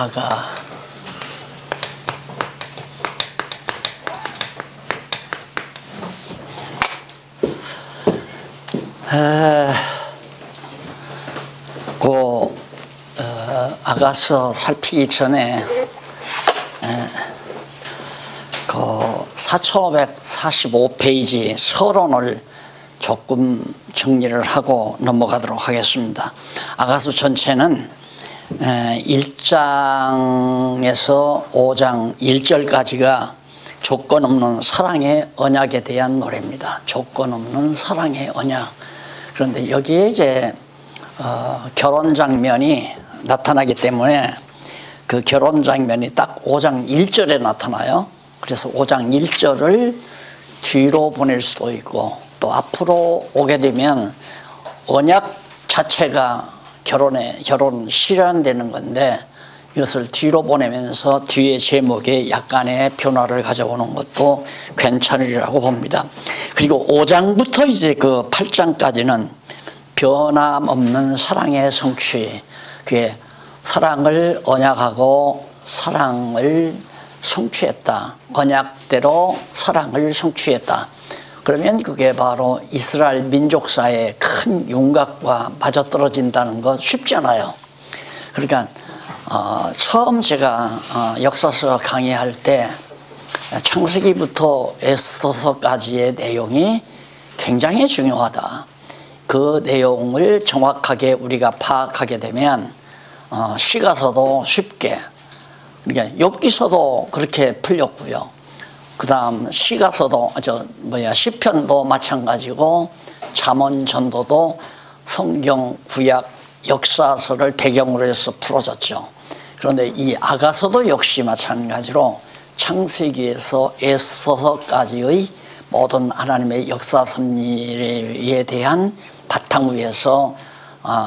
아가. 아가서 살피기 전에 그 4545페이지 서론을 조금 정리를 하고 넘어가도록 하겠습니다. 아가서 전체는 1장에서 5장 1절까지가 조건 없는 사랑의 언약에 대한 노래입니다. 조건 없는 사랑의 언약. 그런데 여기에 이제 결혼 장면이 나타나기 때문에 그 결혼 장면이 딱 5장 1절에 나타나요. 그래서 5장 1절을 뒤로 보낼 수도 있고 또 앞으로 오게 되면 언약 자체가 결혼 실현되는 건데 이것을 뒤로 보내면서 뒤에 제목에 약간의 변화를 가져오는 것도 괜찮으리라고 봅니다. 그리고 5장부터 이제 그 8장까지는 변함없는 사랑의 성취, 그게 사랑을 언약하고 사랑을 성취했다. 언약대로 사랑을 성취했다. 그러면 그게 바로 이스라엘 민족사의 큰 윤곽과 맞아떨어진다는 것 쉽지 않아요. 그러니까 처음 제가 역사서 강의할 때 창세기부터 에스더서까지의 내용이 굉장히 중요하다. 그 내용을 정확하게 우리가 파악하게 되면 시가서도 쉽게, 그러니까 욥기서도 그렇게 풀렸고요. 그 다음 시가서도 시편도 마찬가지고 잠언전도도 성경 구약 역사서를 배경으로 해서 풀어졌죠. 그런데 이 아가서도 역시 마찬가지로 창세기에서 에스더서까지의 모든 하나님의 역사 섭리에 대한 바탕 위에서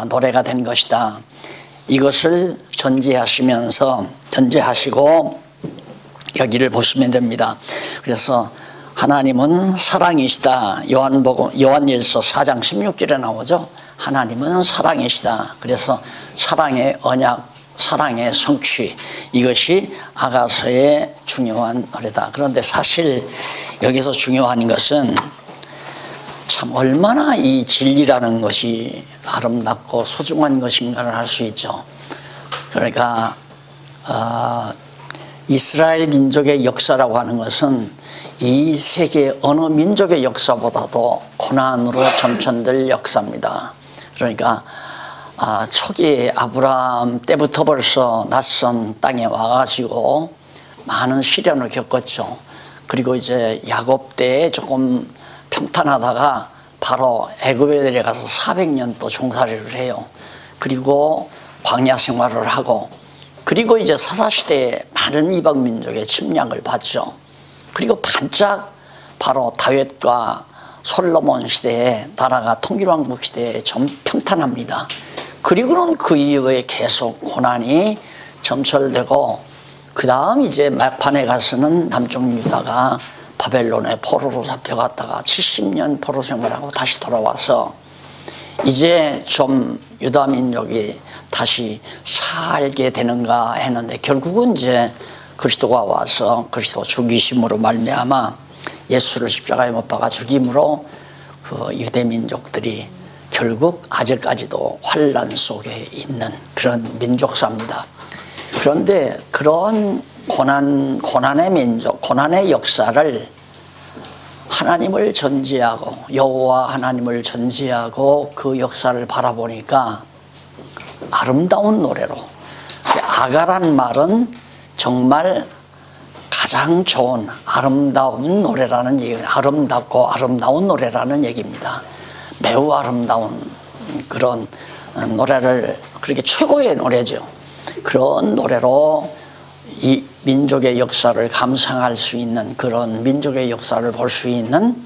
노래가 된 것이다. 이것을 전제하시고 여기를 보시면 됩니다. 그래서 하나님은 사랑이시다. 요한일서 4장 16절에 나오죠. 하나님은 사랑이시다. 그래서 사랑의 언약, 사랑의 성취, 이것이 아가서의 중요한 노래다. 그런데 사실 여기서 중요한 것은 참 얼마나 이 진리라는 것이 아름답고 소중한 것인가를 알 수 있죠. 그러니까 이스라엘 민족의 역사라고 하는 것은 이 세계 어느 민족의 역사보다도 고난으로 점천될 역사입니다. 그러니까 초기 아브라함 때부터 벌써 낯선 땅에 와가지고 많은 시련을 겪었죠. 그리고 이제 야곱 때에 조금 평탄하다가 바로 애굽에 내려가서 400년 또 종살이를 해요. 그리고 광야 생활을 하고, 그리고 이제 사사시대에 많은 이방 민족의 침략을 받죠. 그리고 반짝 바로 다윗과 솔로몬 시대에 나라가 통일왕국 시대에 좀 평탄합니다. 그리고는 그 이후에 계속 고난이 점철되고, 그 다음 이제 막판에 가서는 남쪽 유다가 바벨론에 포로로 잡혀갔다가 70년 포로 생활하고 다시 돌아와서 이제 좀 유다 민족이 다시 살게 되는가 했는데, 결국은 이제 그리스도가 와서 그리스도 죽이심으로 말미암아 예수를 십자가에 못 박아 죽임으로 그 유대 민족들이 결국 아직까지도 환난 속에 있는 그런 민족사입니다. 그런데 그런 고난의 민족, 고난의 역사를 하나님을 전제하고, 여호와 하나님을 전제하고 그 역사를 바라보니까 아름다운 노래로, 아가란 말은 정말 가장 좋은 아름다운 노래라는 얘기, 아름답고 아름다운 노래라는 얘기입니다. 매우 아름다운 그런 노래를, 그렇게 최고의 노래죠. 그런 노래로 이 민족의 역사를 감상할 수 있는, 그런 민족의 역사를 볼 수 있는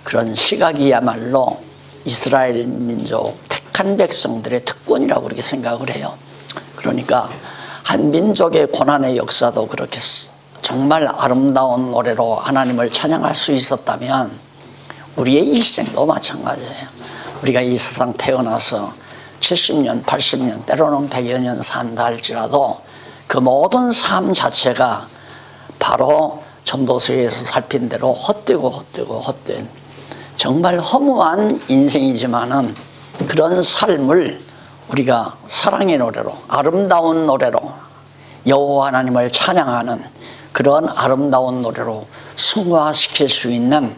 그런 시각이야말로 이스라엘 민족 택한 백성들의 특권이라고 그렇게 생각을 해요. 그러니까 한 민족의 고난의 역사도 그렇게 정말 아름다운 노래로 하나님을 찬양할 수 있었다면 우리의 일생도 마찬가지예요. 우리가 이 세상 태어나서 70년, 80년, 때로는 100여 년 산다 할지라도 그 모든 삶 자체가 바로 전도서에서 살핀 대로 헛된 정말 허무한 인생이지만은 그런 삶을 우리가 사랑의 노래로, 아름다운 노래로, 여호와 하나님을 찬양하는 그런 아름다운 노래로 승화시킬 수 있는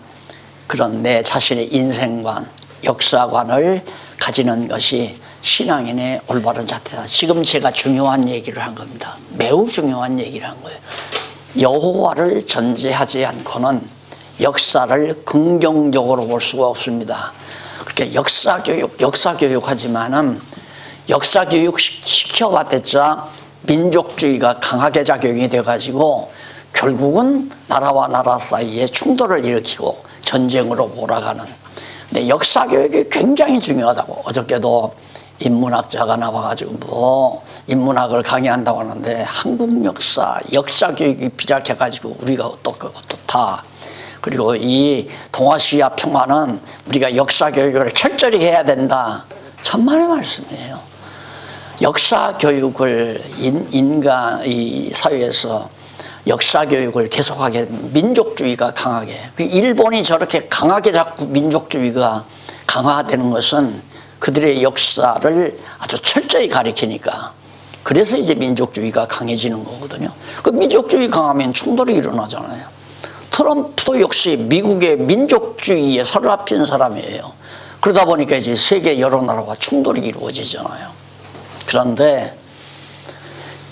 그런 내 자신의 인생관, 역사관을 가지는 것이 신앙인의 올바른 자태다. 지금 제가 중요한 얘기를 한 겁니다. 매우 중요한 얘기를 한 거예요. 여호와를 전제하지 않고는 역사를 긍정적으로 볼 수가 없습니다. 그렇게 역사교육 하지만은 역사교육 시켜봤자 민족주의가 강하게 작용이 돼가지고 결국은 나라와 나라 사이에 충돌을 일으키고 전쟁으로 몰아가는. 근데 역사교육이 굉장히 중요하다고. 어저께도 인문학자가 나와가지고 뭐 인문학을 강의한다고 하는데 한국 역사교육이 비약해가지고 우리가 어떻다. 그리고 이 동아시아 평화는 우리가 역사교육을 철저히 해야 된다. 천만의 말씀이에요. 역사교육을 이 사회에서 역사교육을 계속하게 민족주의가 강하게, 일본이 저렇게 강하게 자꾸 민족주의가 강화되는 것은 그들의 역사를 아주 철저히 가리키니까. 그래서 이제 민족주의가 강해지는 거거든요. 그 민족주의 강하면 충돌이 일어나잖아요. 트럼프도 역시 미국의 민족주의에 사로잡힌 사람이에요. 그러다 보니까 이제 세계 여러 나라와 충돌이 이루어지잖아요. 그런데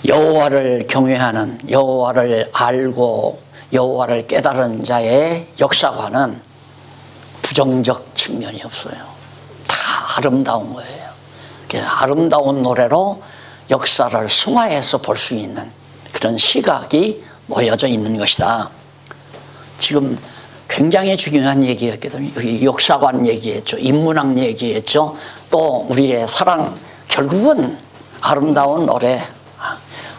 여호와를 경외하는, 여호와를 알고 여호와를 깨달은 자의 역사관은 부정적 측면이 없어요. 다 아름다운 거예요. 그래서 아름다운 노래로 역사를 승화해서 볼 수 있는 그런 시각이 놓여져 있는 것이다. 지금 굉장히 중요한 얘기였거든요. 여기 역사관 얘기했죠. 인문학 얘기했죠. 또 우리의 사랑, 결국은 아름다운 노래,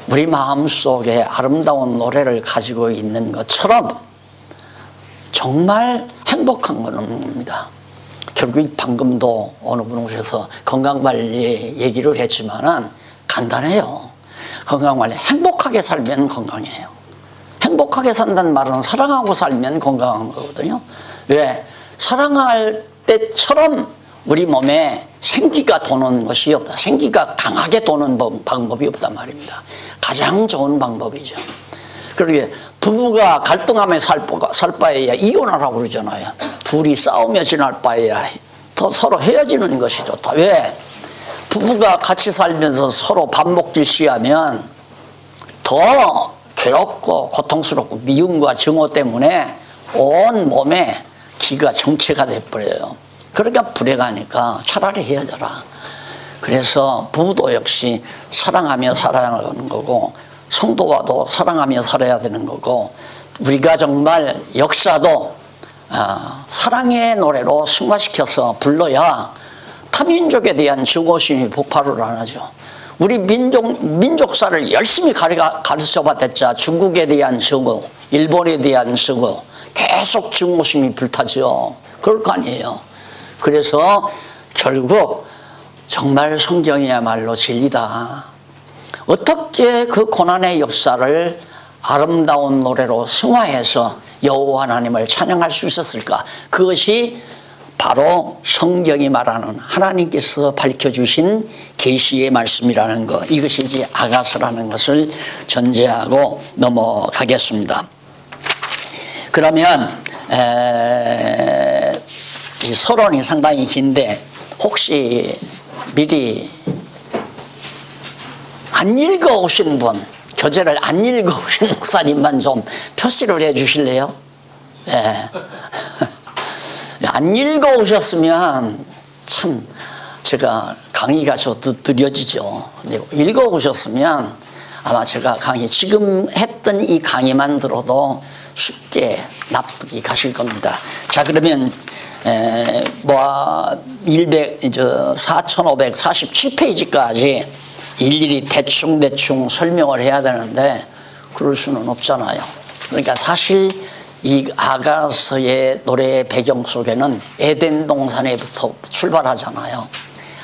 우리 마음속에 아름다운 노래를 가지고 있는 것처럼 정말 행복한 겁니다. 결국 방금도 어느 분 오셔서 건강관리 얘기를 했지만은 간단해요. 건강관리, 행복하게 살면 건강해요. 행복하게 산다는 말은 사랑하고 살면 건강한 거거든요. 왜? 사랑할 때처럼 우리 몸에 생기가 도는 것이 없다. 생기가 강하게 도는 방법이 없단 말입니다. 가장 좋은 방법이죠. 그러게 부부가 갈등하며 살 바에야 이혼하라고 그러잖아요. 둘이 싸우며 지날 바에야 더 서로 헤어지는 것이 좋다. 왜? 부부가 같이 살면서 서로 반복질시하면 더 괴롭고 고통스럽고 미움과 증오 때문에 온 몸에 기가 정체가 돼버려요. 그러니까 불행하니까 차라리 헤어져라. 그래서 부부도 역시 사랑하며 살아야 하는 거고, 성도와도 사랑하며 살아야 되는 거고, 우리가 정말 역사도 사랑의 노래로 승화시켜서 불러야 타민족에 대한 증오심이 폭발을 안 하죠. 우리 민족사를 열심히 가르쳐 봤댔자 중국에 대한 증오, 일본에 대한 증오, 계속 증오심이 불타죠. 그럴 거 아니에요. 그래서 결국 정말 성경이야말로 진리다. 어떻게 그 고난의 역사를 아름다운 노래로 승화해서 여호와 하나님을 찬양할 수 있었을까? 그것이 바로 성경이 말하는 하나님께서 밝혀주신 계시의 말씀이라는 것, 이것이 이제 아가서라는 것을 전제하고 넘어가겠습니다. 그러면 이 서론이 상당히 긴데 혹시 미리 안 읽어오신 분, 교재를 안 읽어오신 목사님만 좀 표시를 해 주실래요? 네. 안 읽어오셨으면 참 제가 강의가 좀 느려지죠. 읽어오셨으면 아마 제가 지금 했던 이 강의만 들어도 쉽게 납득이 가실 겁니다. 자, 그러면 4547페이지까지 일일이 대충 설명을 해야 되는데 그럴 수는 없잖아요. 그러니까 사실 이 아가서의 노래의 배경 속에는 에덴 동산에부터 출발하잖아요.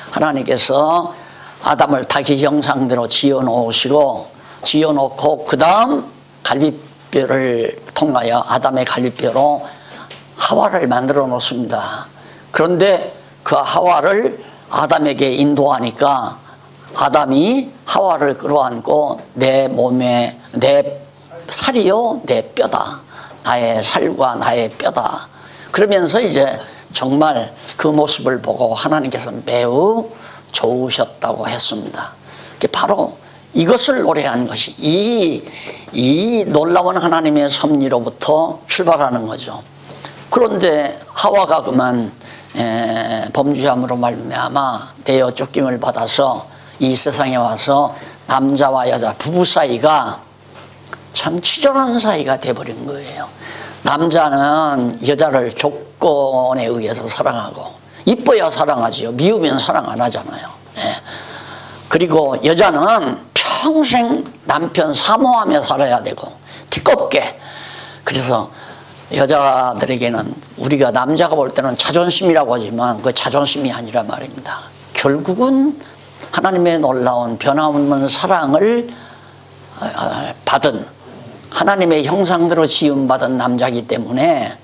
하나님께서 아담을 자기 형상대로 지어 놓으시고 지어놓고 그 다음 갈비뼈를 통하여 아담의 갈비뼈로 하와를 만들어 놓습니다. 그런데 그 하와를 아담에게 인도하니까 아담이 하와를 끌어안고 내 몸에 내 살이요 내 뼈다, 나의 살과 나의 뼈다, 그러면서 이제 정말 그 모습을 보고 하나님께서 매우 좋으셨다고 했습니다. 바로 이것을 노래한 것이 이 놀라운 하나님의 섭리로부터 출발하는 거죠. 그런데 하와가 그만 범죄함으로 말미암아 베어 쫓김을 받아서 이 세상에 와서 남자와 여자 부부 사이가 참 치졸한 사이가 돼버린 거예요. 남자는 여자를 조건에 의해서 사랑하고, 이뻐야 사랑하지요. 미우면 사랑 안 하잖아요. 그리고 여자는 평생 남편 사모하며 살아야 되고 티껍게. 그래서 여자들에게는 우리가 남자가 볼 때는 자존심이라고 하지만 그 자존심이 아니라 말입니다. 결국은 하나님의 놀라운 변함없는 사랑을 받은, 하나님의 형상대로 지음받은 남자이기 때문에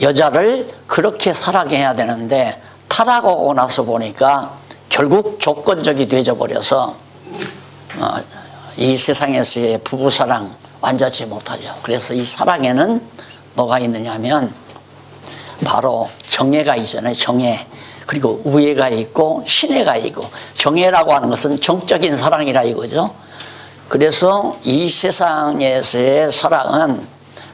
여자를 그렇게 사랑해야 되는데 타락하고 나서 보니까 결국 조건적이 되어버려서 이 세상에서의 부부사랑 완전치 못하죠. 그래서 이 사랑에는 뭐가 있느냐 하면 바로 정예가 있잖아요. 정예. 그리고 우애가 있고 신애가 있고, 정예라고 하는 것은 정적인 사랑이라 이거죠. 그래서 이 세상에서의 사랑은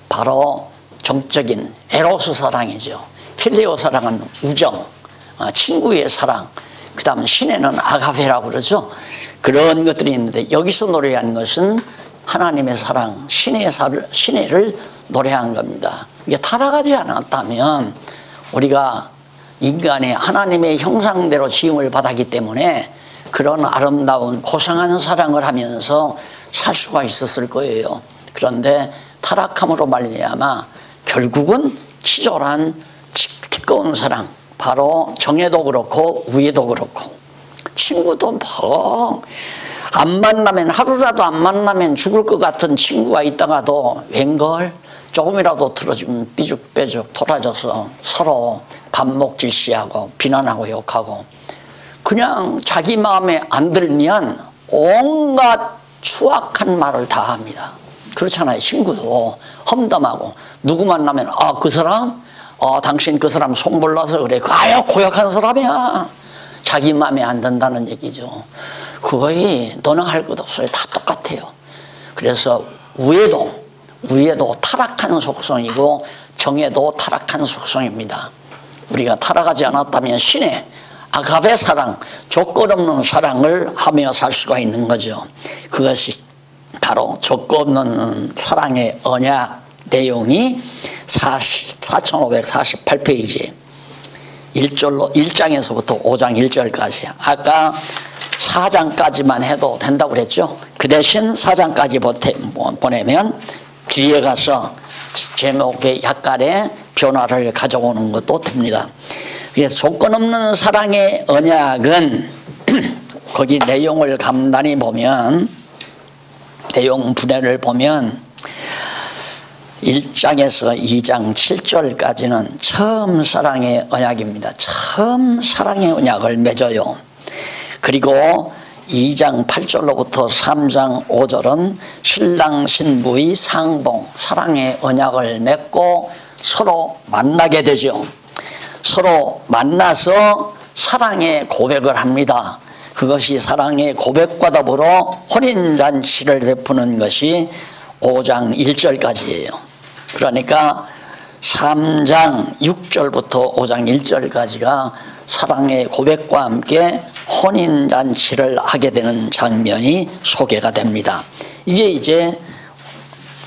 바로 정적인 에로스 사랑이죠. 필레오 사랑은 우정, 친구의 사랑, 그 다음 신애는 아가페라고 그러죠. 그런 것들이 있는데 여기서 노래하는 것은 하나님의 사랑, 신애를 노래한 겁니다. 이게 타락하지 않았다면 우리가 인간의 하나님의 형상대로 지음을 받았기 때문에 그런 아름다운 고상한 사랑을 하면서 살 수가 있었을 거예요. 그런데 타락함으로 말미암아 결국은 치졸한 기꺼운 사랑, 바로 정예도 그렇고 우애도 그렇고, 친구도 뭐 안 만나면, 하루라도 안 만나면 죽을 것 같은 친구가 있다가도 웬걸 조금이라도 틀어주면 삐죽빼죽 돌아져서 서로 반목질시하고 비난하고 욕하고, 그냥 자기 마음에 안 들면 온갖 추악한 말을 다 합니다. 그렇잖아요. 친구도 험담하고, 누구 만나면 그 사람? 당신 그 사람 속 몰라서 그래. 아유 고약한 사람이야. 자기 마음에 안 든다는 얘기죠. 그거에 너나 할 것 없어요. 다 똑같아요. 그래서 우애도 타락한 속성이고 정예도 타락한 속성입니다. 우리가 타락하지 않았다면 신의 아가페 사랑, 조건 없는 사랑을 하며 살 수가 있는 거죠. 그것이 바로 조건 없는 사랑의 언약 내용이 4548페이지 1장에서부터 5장 1절까지, 아까 4장까지만 해도 된다고 그랬죠. 그 대신 4장까지 보내면 뒤에 가서 제목에 약간의 변화를 가져오는 것도 됩니다. 그래서 조건 없는 사랑의 언약은 거기 내용을 간단히 보면, 내용 분해를 보면 1장에서 2장 7절까지는 처음 사랑의 언약입니다. 처음 사랑의 언약을 맺어요. 그리고 2장 8절로부터 3장 5절은 신랑 신부의 상봉, 사랑의 언약을 맺고 서로 만나게 되죠. 서로 만나서 사랑의 고백을 합니다. 그것이 사랑의 고백과 더불어 혼인잔치를 베푸는 것이 5장 1절까지예요. 그러니까 3장 6절부터 5장 1절까지가 사랑의 고백과 함께 혼인잔치를 하게 되는 장면이 소개가 됩니다. 이게 이제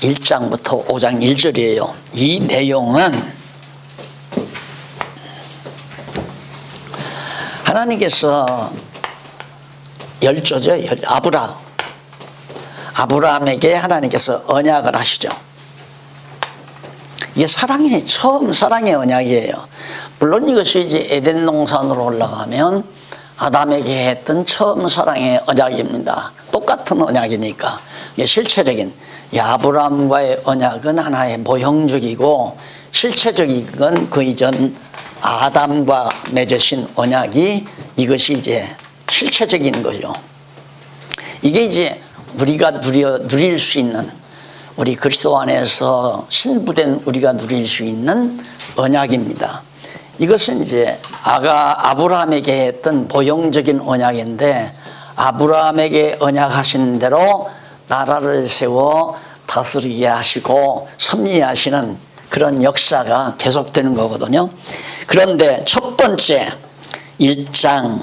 1장부터 5장 1절이에요. 이 내용은 하나님께서 열조죠. 아브라함에게 하나님께서 언약을 하시죠. 이게 처음 사랑의 언약이에요. 물론 이것이 이제 에덴 동산으로 올라가면 아담에게 했던 처음 사랑의 언약입니다. 똑같은 언약이니까 이게 실체적인 아브라함과의 언약은 하나의 모형적이고 실체적인 건 그 이전 아담과 맺으신 언약이 이것이 이제 실체적인 거죠. 이게 이제 우리가 누릴 수 있는 우리 그리스도 안에서 신부된 우리가 누릴 수 있는 언약입니다. 이것은 이제 아브라함에게 했던 모형적인 언약인데 아브라함에게 언약하신 대로 나라를 세워 다스리게 하시고 섭리하시는 그런 역사가 계속되는 거거든요. 그런데 첫 번째 1장에서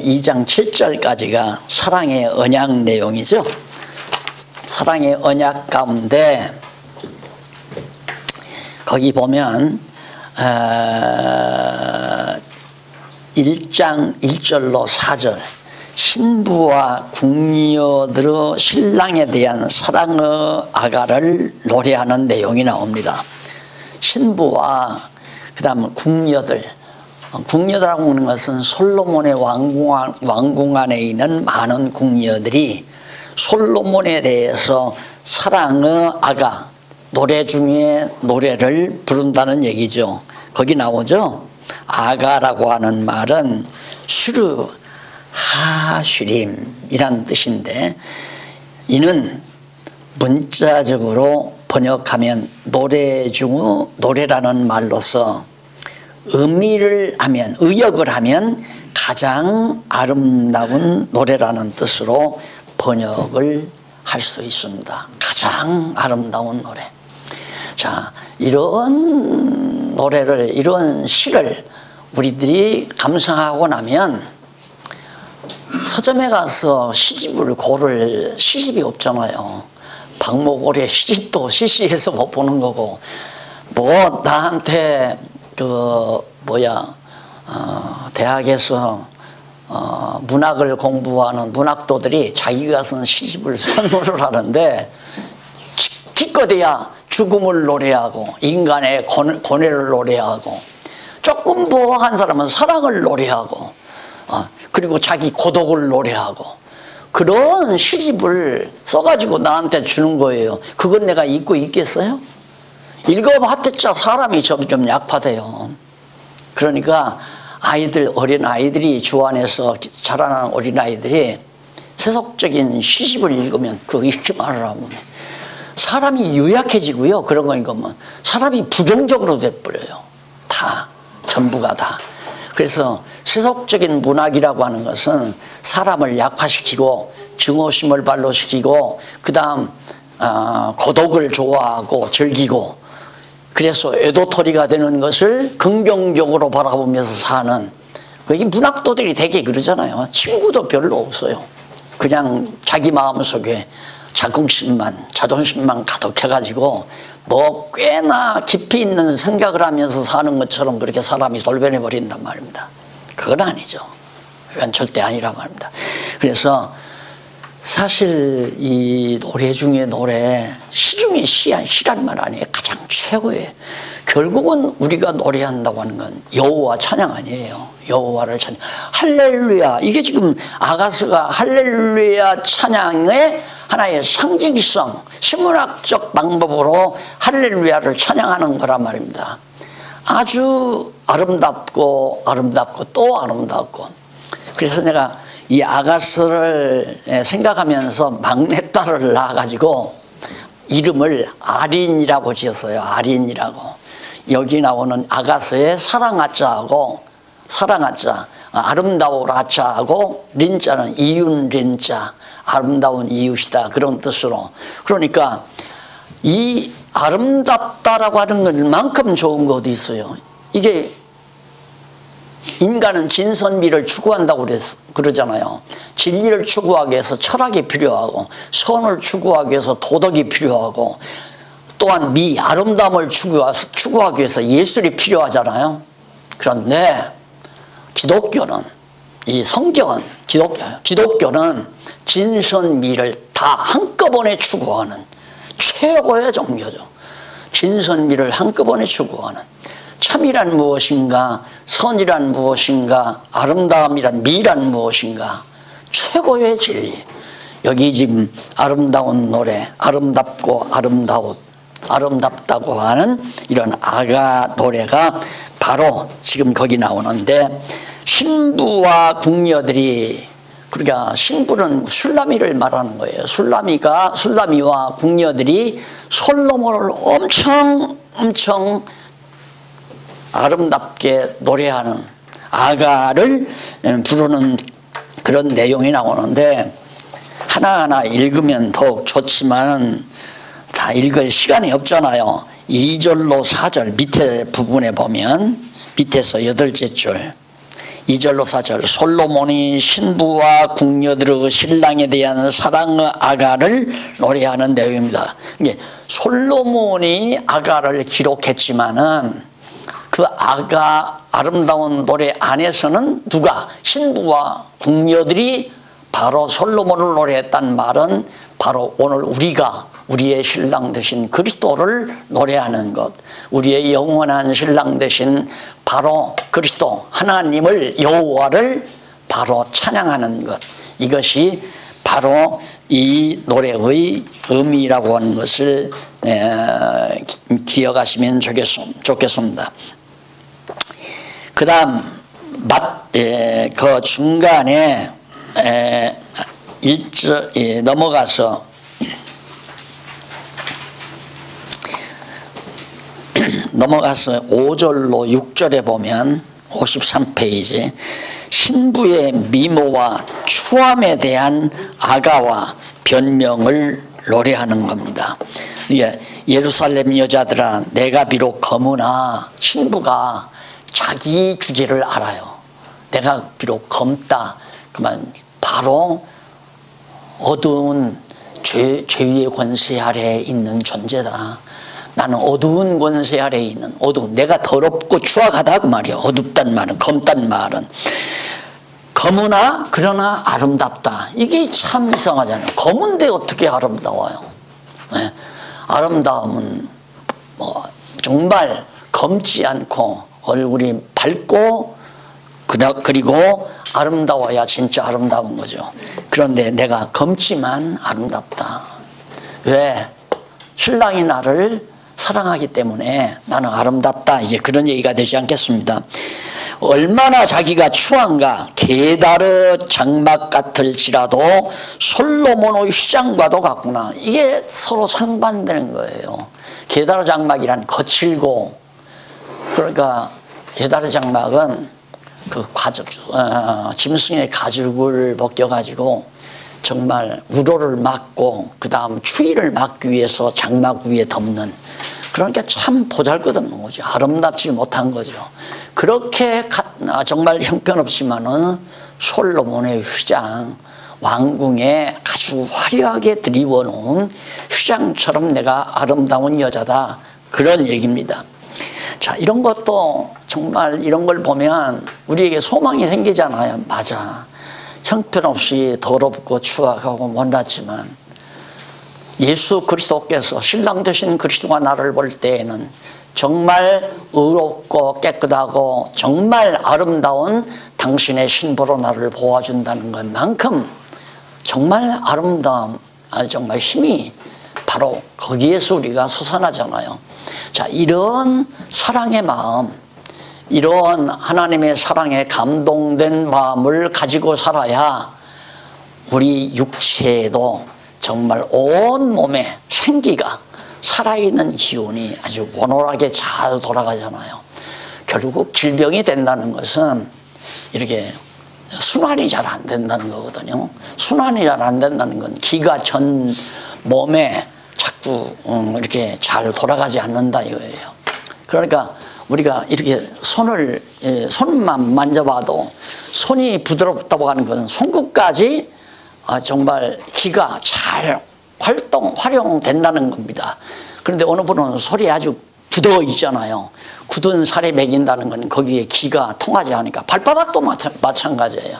2장 7절까지가 사랑의 언약 내용이죠. 사랑의 언약 가운데 거기 보면 1장 1절로 4절 신부와 궁녀들의 신랑에 대한 사랑의 아가를 노래하는 내용이 나옵니다. 신부와 그 다음 궁녀들이라고 하는 것은 솔로몬의 왕궁 안에 있는 많은 궁녀들이 솔로몬에 대해서 사랑의 아가 노래 중에 노래를 부른다는 얘기죠. 거기 나오죠. 아가라고 하는 말은 슈르 하슈림이란 뜻인데 이는 문자적으로 번역하면 노래 중의 노래라는 말로서 의역을 하면 가장 아름다운 노래라는 뜻으로 번역을 할 수 있습니다. 가장 아름다운 노래. 자, 이런 노래를, 이런 시를 우리들이 감상하고 나면 서점에 가서 시집을 고를 시집이 없잖아요. 박목월의 시집도 시시해서 못 보는 거고, 뭐 나한테 대학에서 문학을 공부하는 문학도들이 자기가 쓴 시집을 선물을 하는데 기껏해야 죽음을 노래하고 인간의 고뇌를 노래하고 조금 부한 사람은 사랑을 노래하고 그리고 자기 고독을 노래하고 그런 시집을 써가지고 나한테 주는 거예요. 그건 내가 읽고 있겠어요? 읽어봤자 사람이 점점 약화돼요. 그러니까 어린아이들이 주 안에서 자라나는 어린아이들이 세속적인 시집을 읽으면 그거 읽지 말으라면 사람이 유약해지고요. 그런 거 읽으면 사람이 부정적으로 돼버려요. 다 전부가 다. 그래서 세속적인 문학이라고 하는 것은 사람을 약화시키고 증오심을 발로시키고 그 다음 고독을 좋아하고 즐기고 그래서 애도토리가 되는 것을 긍정적으로 바라보면서 사는 그게 문학도들이 되게 그러잖아요. 친구도 별로 없어요. 그냥 자기 마음속에 자존심만 가득해가지고 뭐 꽤나 깊이 있는 생각을 하면서 사는 것처럼 그렇게 사람이 돌변해 버린단 말입니다. 그건 아니죠. 그건 절대 아니란 말입니다. 그래서 사실 이 노래 중에 노래, 시 중에 시란 말 아니에요. 가장 최고의. 결국은 우리가 노래한다고 하는 건 여호와 찬양 아니에요. 여호와를 찬양. 할렐루야. 이게 지금 아가스가 할렐루야 찬양의 하나의 상징성, 신문학적 방법으로 할렐루야를 찬양하는 거란 말입니다. 아주 아름답고 또 아름답고. 그래서 내가 이 아가스를 생각하면서 막내딸을 낳아가지고 이름을 아린이라고 지었어요. 아린이라고. 여기 나오는 아가스의 사랑아자하고 아름다우라자하고 린자는 이윤 린자, 아름다운 이웃이다 그런 뜻으로. 그러니까 이 아름답다라고 하는 것만큼 좋은 거 어디 있어요. 이게 인간은 진선미를 추구한다고 그러잖아요. 진리를 추구하기 위해서 철학이 필요하고 선을 추구하기 위해서 도덕이 필요하고 또한 아름다움을 추구하기 위해서 예술이 필요하잖아요. 그런데 기독교는 이 성경은 기독교는 진선미를 다 한꺼번에 추구하는 최고의 종교죠. 진선미를 한꺼번에 추구하는 참이란 무엇인가, 선이란 무엇인가, 아름다움이란 미란 무엇인가, 최고의 진리. 여기 지금 아름다운 노래, 아름답고 아름답다고 하는 이런 아가 노래가 바로 지금 거기 나오는데, 신부와 궁녀들이, 그러니까 신부는 술라미를 말하는 거예요. 술라미와 궁녀들이 솔로몬을 엄청 아름답게 노래하는, 아가를 부르는 그런 내용이 나오는데, 하나하나 읽으면 더욱 좋지만 다 읽을 시간이 없잖아요. 2절로 4절 밑에 부분에 보면, 밑에서 8째 줄 2절로 4절, 솔로몬이 신부와 궁녀들의 신랑에 대한 사랑의 아가를 노래하는 내용입니다. 이게 솔로몬이 아가를 기록했지만은 그 아가 아름다운 노래 안에서는 누가, 신부와 궁녀들이 바로 솔로몬을 노래했단 말은 바로 오늘 우리가 우리의 신랑 되신 그리스도를 노래하는 것, 우리의 영원한 신랑 되신 바로 그리스도 하나님을, 여호와를 바로 찬양하는 것, 이것이 바로 이 노래의 의미라고 하는 것을 기억하시면 좋겠습니다. 그 다음 그 중간에 넘어가서 5절로 6절에 보면 53페이지, 신부의 미모와 추함에 대한 아가와 변명을 노래하는 겁니다. 예루살렘 여자들아, 내가 비록 검으나, 신부가 자기 주제를 알아요. 내가 비록 검다, 그러면 바로 어두운 죄의 권세 아래에 있는 존재다. 나는 어두운 권세 아래에 있는, 내가 더럽고 추악하다 그 말이야. 어둡단 말은, 검단 말은. 검으나 그러나 아름답다. 이게 참 이상하잖아요. 검은데 어떻게 아름다워요? 네. 아름다움은 정말 검지 않고 얼굴이 밝고 그리고 아름다워야 진짜 아름다운 거죠. 그런데 내가 검지만 아름답다. 왜? 신랑이 나를 사랑하기 때문에 나는 아름답다. 이제 그런 얘기가 되지 않겠습니다. 얼마나 자기가 추한가. 게다르 장막 같을지라도 솔로몬의 휘장과도 같구나. 이게 서로 상반되는 거예요. 게다르 장막이란 거칠고, 그러니까 게다르 장막은 그 짐승의 가죽을 벗겨가지고 정말 우로를 막고 그 다음 추위를 막기 위해서 장막 위에 덮는, 그러니까 참 보잘것없는 거죠. 아름답지 못한 거죠. 그렇게 정말 형편없지만은 솔로몬의 휘장, 왕궁에 아주 화려하게 드리워놓은 휘장처럼 내가 아름다운 여자다, 그런 얘기입니다. 자, 이런 것도 정말 이런 걸 보면 우리에게 소망이 생기잖아요. 맞아, 형편없이 더럽고 추악하고 못났지만 예수 그리스도께서, 신랑 되신 그리스도가 나를 볼 때에는 정말 의롭고 깨끗하고 정말 아름다운 당신의 신부로 나를 보아준다는 것만큼 정말 아름다움, 정말 힘이 바로 거기에서 우리가 솟아나잖아요. 자, 이런 사랑의 마음, 이런 하나님의 사랑에 감동된 마음을 가지고 살아야 우리 육체에도 정말 온 몸에 생기가, 살아있는 기운이 아주 원활하게 잘 돌아가잖아요. 결국 질병이 된다는 것은 이렇게 순환이 잘 안 된다는 거거든요. 순환이 잘 안 된다는 건 기가 전 몸에 자꾸 이렇게 잘 돌아가지 않는다 이거예요. 그러니까 우리가 이렇게 손만 만져봐도 손이 부드럽다고 하는 것은 손끝까지 정말 기가 잘 활용된다는 겁니다. 그런데 어느 분은 손이 아주 굳어 있잖아요. 굳은 살에 먹인다는 건 거기에 기가 통하지 않으니까, 발바닥도 마찬가지예요.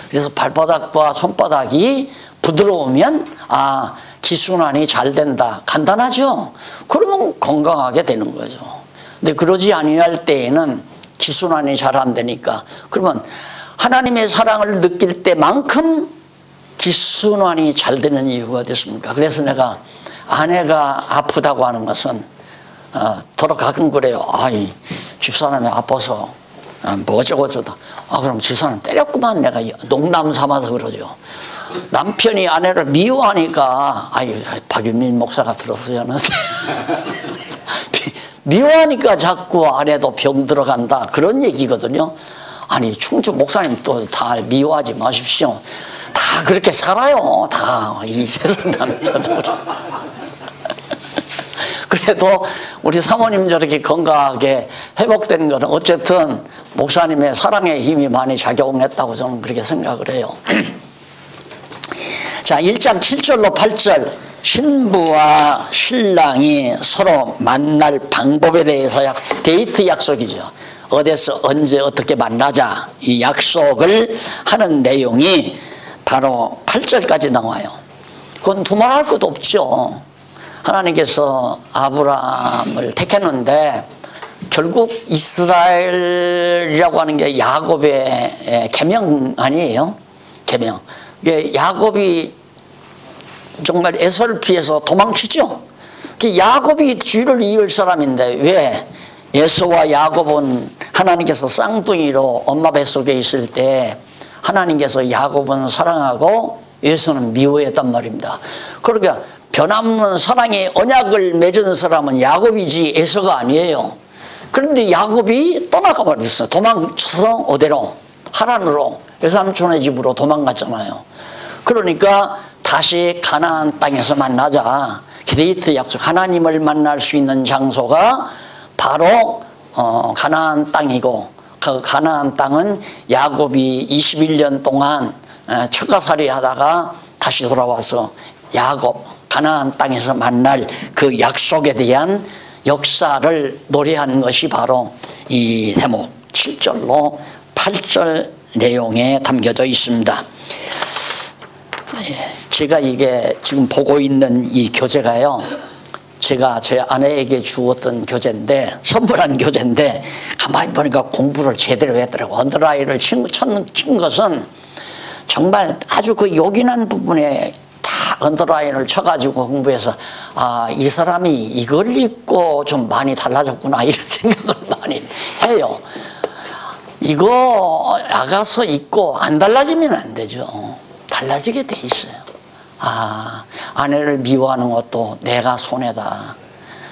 그래서 발바닥과 손바닥이 부드러우면 기순환이 잘 된다. 간단하죠? 그러면 건강하게 되는 거죠. 근데 그러지 아니할 때에는 기순환이 잘 안 되니까, 그러면 하나님의 사랑을 느낄 때만큼 기순환이 잘 되는 이유가 어디 있습니까? 그래서 내가 아내가 아프다고 하는 것은 돌아가끔 그래요. 아이 집사람이 아파서 뭐 어쩌고저쩌다. 그럼 집사람 때렸구만. 내가 농담 삼아서 그러죠. 남편이 아내를 미워하니까 박윤민 목사가 들었어요. 미워하니까 자꾸 아내도 병 들어간다 그런 얘기거든요. 아니 충주 목사님 또 다 미워하지 마십시오. 다 그렇게 살아요. 다 이 세상 남자도. 그래도 우리 사모님 저렇게 건강하게 회복된 거는 어쨌든 목사님의 사랑의 힘이 많이 작용했다고 저는 그렇게 생각을 해요. 자, 1장 7절로 8절 신부와 신랑이 서로 만날 방법에 대해서 데이트 약속이죠. 어디서 언제 어떻게 만나자 이 약속을 하는 내용이 바로 8절까지 나와요. 그건 두말할 것도 없죠. 하나님께서 아브라함을 택했는데 결국 이스라엘이라고 하는 게 야곱의 계명 아니에요? 계명. 야곱이 정말 에서를 피해서 도망치죠. 야곱이 뒤를 이을 사람인데 왜 에서와 야곱은 하나님께서 쌍둥이로 엄마 뱃속에 있을 때 하나님께서 야곱은 사랑하고 에서는 미워했단 말입니다. 그러니까 변함없는 사랑의 언약을 맺은 사람은 야곱이지 에서가 아니에요. 그런데 야곱이 떠나가 버렸어요. 도망쳐서 어디로? 하란으로 외삼촌의 집으로 도망갔잖아요. 그러니까 다시 가나안 땅에서 만나자. 데이트 약속. 하나님을 만날 수 있는 장소가 바로 가나안 땅이고 그 가나안 땅은 야곱이 21년 동안 척가살이 하다가 다시 돌아와서 야곱 가나안 땅에서 만날 그 약속에 대한 역사를 노래한 것이 바로 이 대목 7절로 8절 내용에 담겨져 있습니다. 제가 이게 지금 보고 있는 이 교재가요, 제가 제 아내에게 주었던 교재인데, 선물한 교재인데, 가만히 보니까 공부를 제대로 했더라고. 언더라인을 친 것은 정말 아주 그 요긴한 부분에 다 언더라인을 쳐가지고 공부해서, 이 사람이 이걸 읽고 좀 많이 달라졌구나, 이런 생각을 많이 해요. 이거 나가서 읽고 안 달라지면 안 되죠. 달라지게 돼 있어요. 아내를 미워하는 것도 내가 손해다.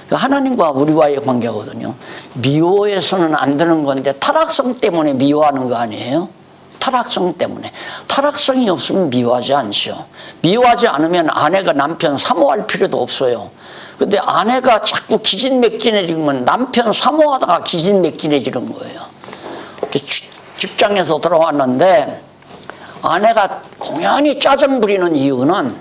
하나님과 우리와의 관계거든요. 미워해서는 안 되는 건데 타락성 때문에 미워하는 거 아니에요? 타락성 때문에. 타락성이 없으면 미워하지 않죠. 미워하지 않으면 아내가 남편 사모할 필요도 없어요. 근데 아내가 자꾸 기진맥진해지면 남편 사모하다가 기진맥진해지는 거예요. 직장에서 들어왔는데 아내가 공연히 짜증 부리는 이유는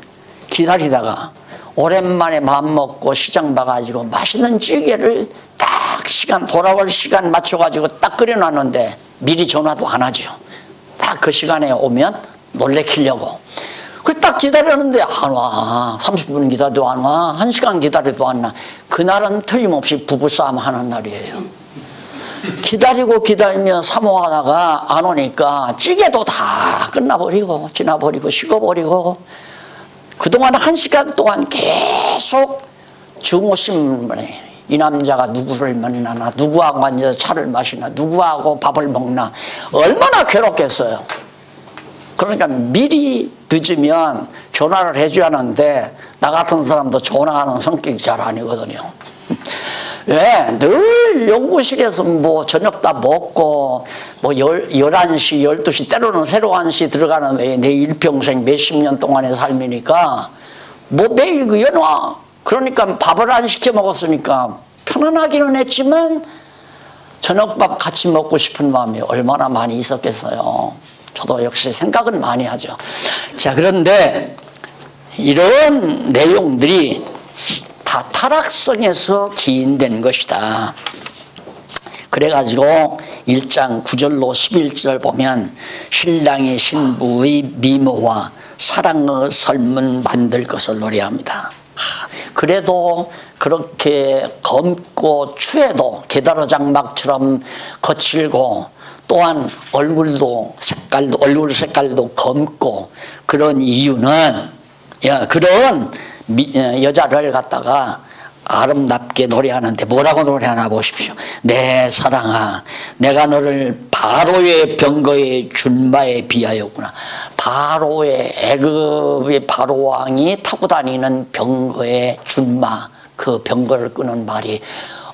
기다리다가 오랜만에 밥 먹고 시장 봐가지고 맛있는 찌개를 딱 시간 돌아올 시간 맞춰가지고 딱 끓여놨는데 미리 전화도 안 하죠. 딱 그 시간에 오면 놀래키려고. 그 딱 기다렸는데 안 와. 30분 기다려도 안 와. 1시간 기다려도 안 와. 그날은 틀림없이 부부싸움 하는 날이에요. 기다리고 기다리면 사모하다가 안 오니까 찌개도 다 끝나버리고 지나버리고 식어버리고 그동안 1시간 동안 계속 중호심을 이 남자가 누구를 만나나 누구하고 앉아서 차를 마시나 누구하고 밥을 먹나 얼마나 괴롭겠어요. 그러니까 미리 늦으면 전화를 해줘야 하는데 나 같은 사람도 전화하는 성격이 잘 아니거든요. 왜? 늘 연구실에서 뭐 저녁 다 먹고 뭐 11시, 12시 때로는 새로 1시 들어가는 왜 내 일평생 몇십 년 동안의 삶이니까 뭐 매일 그 연화 그러니까 밥을 안 시켜 먹었으니까 편안하기는 했지만 저녁밥 같이 먹고 싶은 마음이 얼마나 많이 있었겠어요. 저도 역시 생각은 많이 하죠. 자, 그런데 이런 내용들이 다 타락성에서 기인된 것이다. 그래가지고 1장 9절로 11절 보면 신랑이 신부의 미모와 사랑의 설문 만들 것을 노래합니다. 그래도 그렇게 검고 추해도 게다르 장막처럼 거칠고 또한 얼굴 색깔도 검고 그런 이유는 그런 여자를 갖다가 아름답게 노래하는데 뭐라고 노래하나 보십시오. 내 사랑아, 내가 너를 바로의 병거의 준마에 비하였구나. 바로의 애굽의 바로 왕이 타고 다니는 병거의 준마, 그 병거를 끄는 말이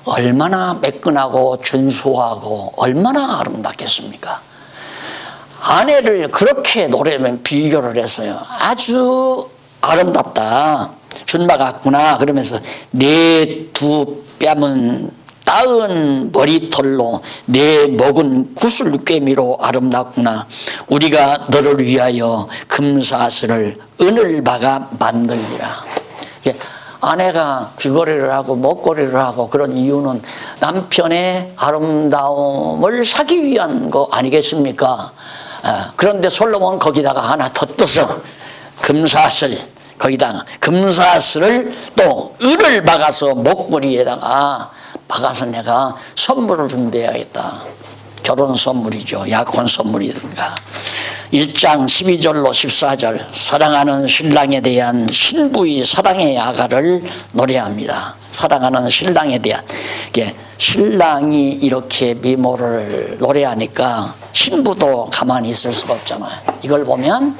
얼마나 매끈하고 준수하고 얼마나 아름답겠습니까? 아내를 그렇게 노래하면 비교를 해서요. 아주 아름답다. 준마 같구나. 그러면서 내 두 뺨은 따은 머리털로 내 목은 구슬꿰미로 아름답구나. 우리가 너를 위하여 금사슬을 은을 박아 만들리라. 아내가 귀걸이를 하고 목걸이를 하고 그런 이유는 남편의 아름다움을 사기 위한 거 아니겠습니까? 그런데 솔로몬은 거기다가 하나 더 떠서 금사슬, 거기다가 금사슬을 또 을을 박아서 목걸이에다가 박아서 내가 선물을 준비해야겠다. 결혼 선물이죠. 약혼 선물이든가. 1장 12절로 14절 사랑하는 신랑에 대한 신부의 사랑의 야가를 노래합니다. 사랑하는 신랑에 대한 신랑이 이렇게 미모를 노래하니까 신부도 가만히 있을 수가 없잖아요. 이걸 보면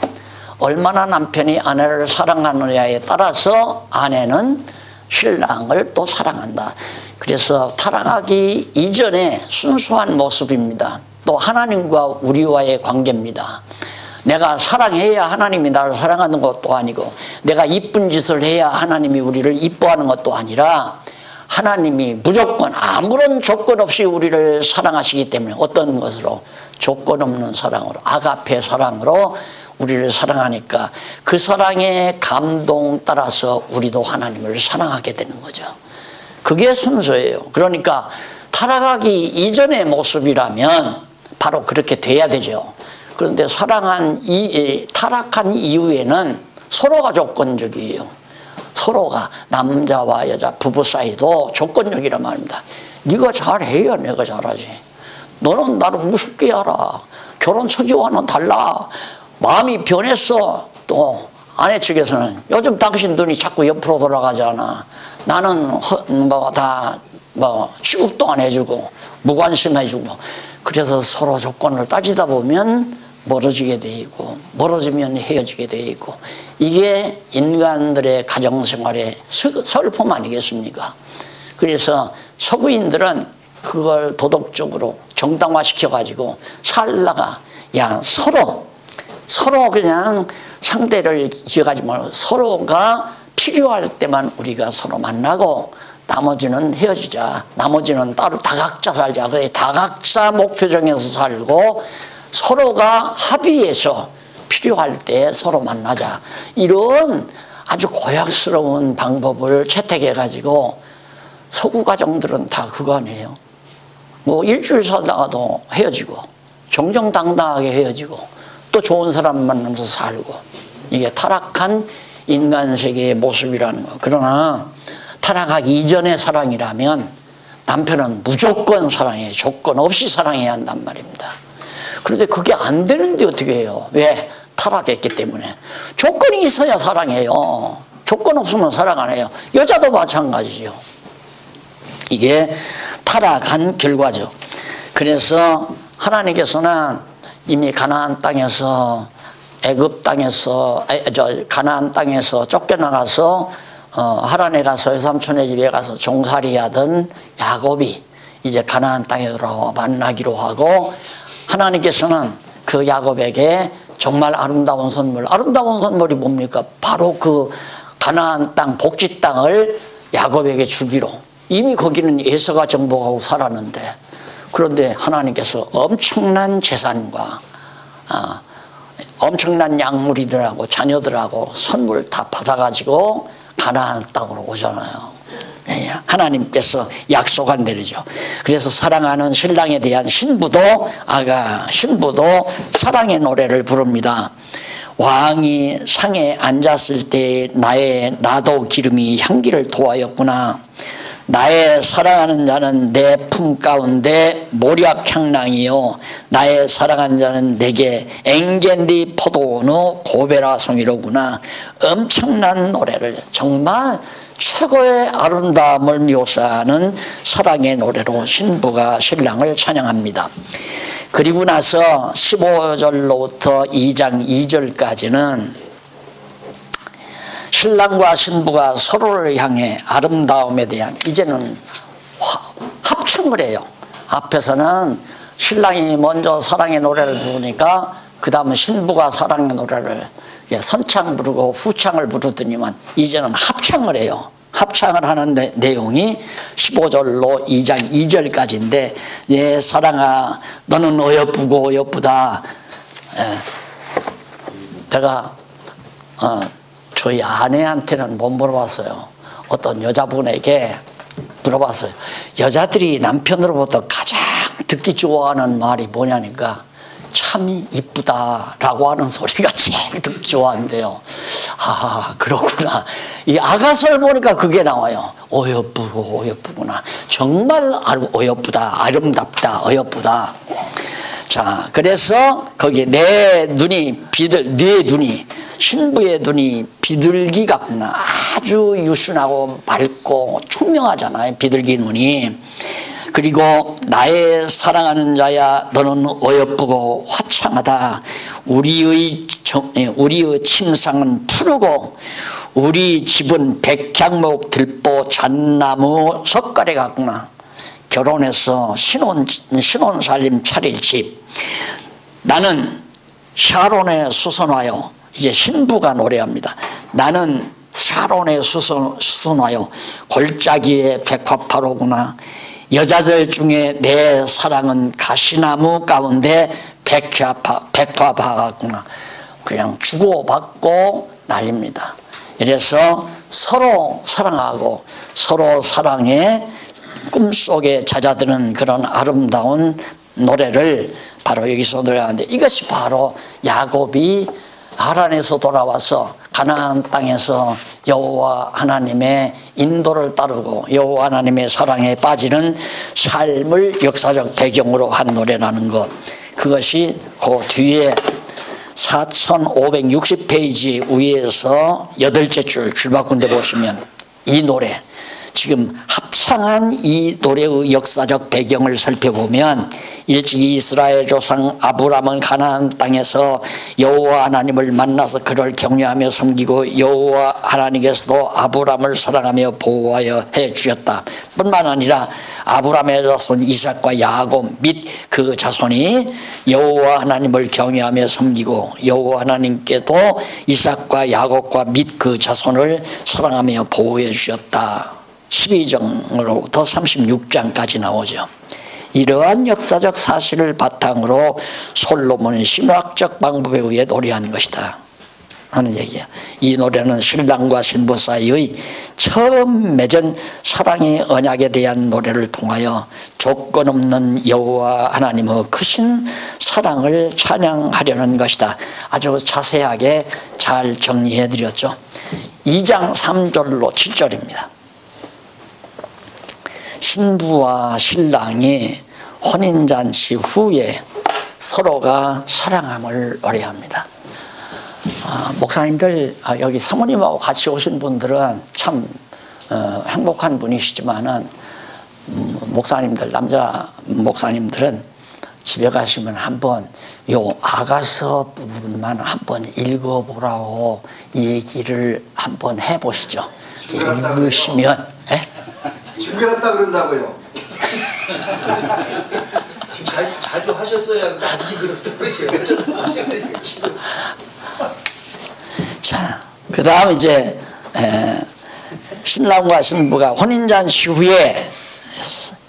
얼마나 남편이 아내를 사랑하느냐에 따라서 아내는 신랑을 또 사랑한다. 그래서 타락하기 이전에 순수한 모습입니다. 또 하나님과 우리와의 관계입니다. 내가 사랑해야 하나님이 나를 사랑하는 것도 아니고 내가 이쁜 짓을 해야 하나님이 우리를 이뻐하는 것도 아니라 하나님이 무조건 아무런 조건 없이 우리를 사랑하시기 때문에 어떤 것으로? 조건 없는 사랑으로, 아가페 사랑으로 우리를 사랑하니까 그 사랑의 감동 따라서 우리도 하나님을 사랑하게 되는 거죠. 그게 순서예요. 그러니까 타락하기 이전의 모습이라면 바로 그렇게 돼야 되죠. 그런데 타락한 이후에는 서로가 조건적이에요. 서로가 남자와 여자 부부 사이도 조건적이란 말입니다. 네가 잘해야 내가 잘하지. 너는 나를 우습게 알아. 결혼 초기와는 달라. 마음이 변했어. 또 아내 측에서는 요즘 당신 눈이 자꾸 옆으로 돌아가잖아. 나는 취급도 안 해주고 무관심해주고. 그래서 서로 조건을 따지다 보면 멀어지게 돼 있고 멀어지면 헤어지게 돼 있고 이게 인간들의 가정생활의 슬픔 아니겠습니까? 그래서 서구인들은 그걸 도덕적으로 정당화시켜가지고 살다가 서로 그냥 상대를 기억하지 말고 서로가 필요할 때만 우리가 서로 만나고 나머지는 헤어지자. 나머지는 따로 다 각자 살자. 그래 다 각자 목표 정해서 살고 서로가 합의해서 필요할 때 서로 만나자. 이런 아주 고약스러운 방법을 채택해가지고 서구 가정들은 다 그거 아니에요. 뭐 일주일 살다가도 헤어지고 정정당당하게 헤어지고 또 좋은 사람 만나면서 살고 이게 타락한 인간 세계의 모습이라는 거. 그러나 타락하기 이전의 사랑이라면 남편은 무조건 사랑해. 조건 없이 사랑해야 한단 말입니다. 그런데 그게 안 되는데 어떻게 해요? 왜? 타락했기 때문에. 조건이 있어야 사랑해요. 조건 없으면 사랑 안 해요. 여자도 마찬가지죠. 이게 타락한 결과죠. 그래서 하나님께서는 이미 가나안 땅에서 가나안 땅에서 쫓겨나가서 하란에 가서 외삼촌의 집에 가서 종살이하던 야곱이 이제 가나안 땅에 들어와 만나기로 하고 하나님께서는 그 야곱에게 정말 아름다운 선물이 뭡니까? 바로 그 가나안 땅 복지 땅을 야곱에게 주기로. 이미 거기는 에서가 정복하고 살았는데 그런데 하나님께서 엄청난 재산과 엄청난 양무리들하고 자녀들하고 선물을 다 받아가지고 가나안 땅으로 오잖아요. 하나님께서 약속한 대로죠. 그래서 사랑하는 신랑에 대한 신부도 사랑의 노래를 부릅니다. 왕이 상에 앉았을 때 나도 기름이 향기를 도하였구나. 나의 사랑하는 자는 내 품 가운데 모략향낭이요 나의 사랑하는 자는 내게 엥겐디 포도원의 고베라송이로구나. 엄청난 노래를, 정말 최고의 아름다움을 묘사하는 사랑의 노래로 신부가 신랑을 찬양합니다. 그리고 나서 15절로부터 2장 2절까지는 신랑과 신부가 서로를 향해 아름다움에 대한 이제는 합창을 해요. 앞에서는 신랑이 먼저 사랑의 노래를 부르니까 그 다음은 신부가 사랑의 노래를 선창 부르고 후창을 부르더니만 이제는 합창을 해요. 합창을 하는 내용이 15절로 2장 2절까지인데 내 사랑아 너는 어여쁘고 어여쁘다. 내가 저희 아내한테는 못 물어봤어요. 어떤 여자분에게 물어봤어요. 여자들이 남편으로부터 가장 듣기 좋아하는 말이 뭐냐니까 참 이쁘다라고 하는 소리가 제일 듣기 좋아한대요. 아, 그렇구나. 이 아가서를 보니까 그게 나와요. 어여쁘고 어여쁘구나. 정말 어여쁘다, 아름답다, 어여쁘다. 자, 그래서 거기 내 눈이 네 눈이, 신부의 눈이 비둘기 같구나. 아주 유순하고 맑고 총명하잖아요, 비둘기 눈이. 그리고 나의 사랑하는 자야 너는 어여쁘고 화창하다. 우리의 침상은 푸르고 우리 집은 백향목 들보 잣나무 석가래 같구나. 결혼해서 신혼살림 차릴 집. 나는 샤론에 수선하여, 이제 신부가 노래합니다. 나는 샤론에 수선하여 골짜기의 백화파로구나. 여자들 중에 내 사랑은 가시나무 가운데 백화파 같구나. 그냥 주고받고 난립니다. 이래서 서로 사랑하고 서로 사랑에 꿈속에 잦아드는 그런 아름다운 노래를 바로 여기서 노래하는데, 이것이 바로 야곱이 하란에서 돌아와서 가나안 땅에서 여호와 하나님의 인도를 따르고 여호와 하나님의 사랑에 빠지는 삶을 역사적 배경으로 한 노래라는 것, 그것이 그 뒤에 4560페이지 위에서 8째 줄 바꾼 데 보시면 이 노래, 지금 합창한 이 노래의 역사적 배경을 살펴보면 일찍이 이스라엘 조상 아브라함은 가나안 땅에서 여호와 하나님을 만나서 그를 경외하며 섬기고 여호와 하나님께서도 아브라함을 사랑하며 보호하여 해주셨다. 뿐만 아니라 아브라함의 자손 이삭과 야곱 및 그 자손이 여호와 하나님을 경외하며 섬기고 여호와 하나님께도 이삭과 야곱과 및 그 자손을 사랑하며 보호해 주셨다. 12장으로부터 36장까지 나오죠. 이러한 역사적 사실을 바탕으로 솔로몬은 신학적 방법에 의해 노래한 것이다 하는 얘기야. 이 노래는 신랑과 신부 사이의 처음 맺은 사랑의 언약에 대한 노래를 통하여 조건 없는 여호와 하나님의 크신 사랑을 찬양하려는 것이다. 아주 자세하게 잘 정리해 드렸죠. 2장 3절로 7절입니다. 신부와 신랑이 혼인잔치 후에 서로가 사랑함을 노래합니다. 목사님들, 여기 사모님하고 같이 오신 분들은 참 행복한 분이시지만은 목사님들, 남자 목사님들은 집에 가시면 한번 요 아가서 부분만 한번 읽어보라고 얘기를 한번 해보시죠. 읽으시면, 징그럽다 그런다고요. 자주 하셨어야 안 징그럽다 그러세요. 자, 그 다음 이제 신랑과 신부가 혼인잔치 후에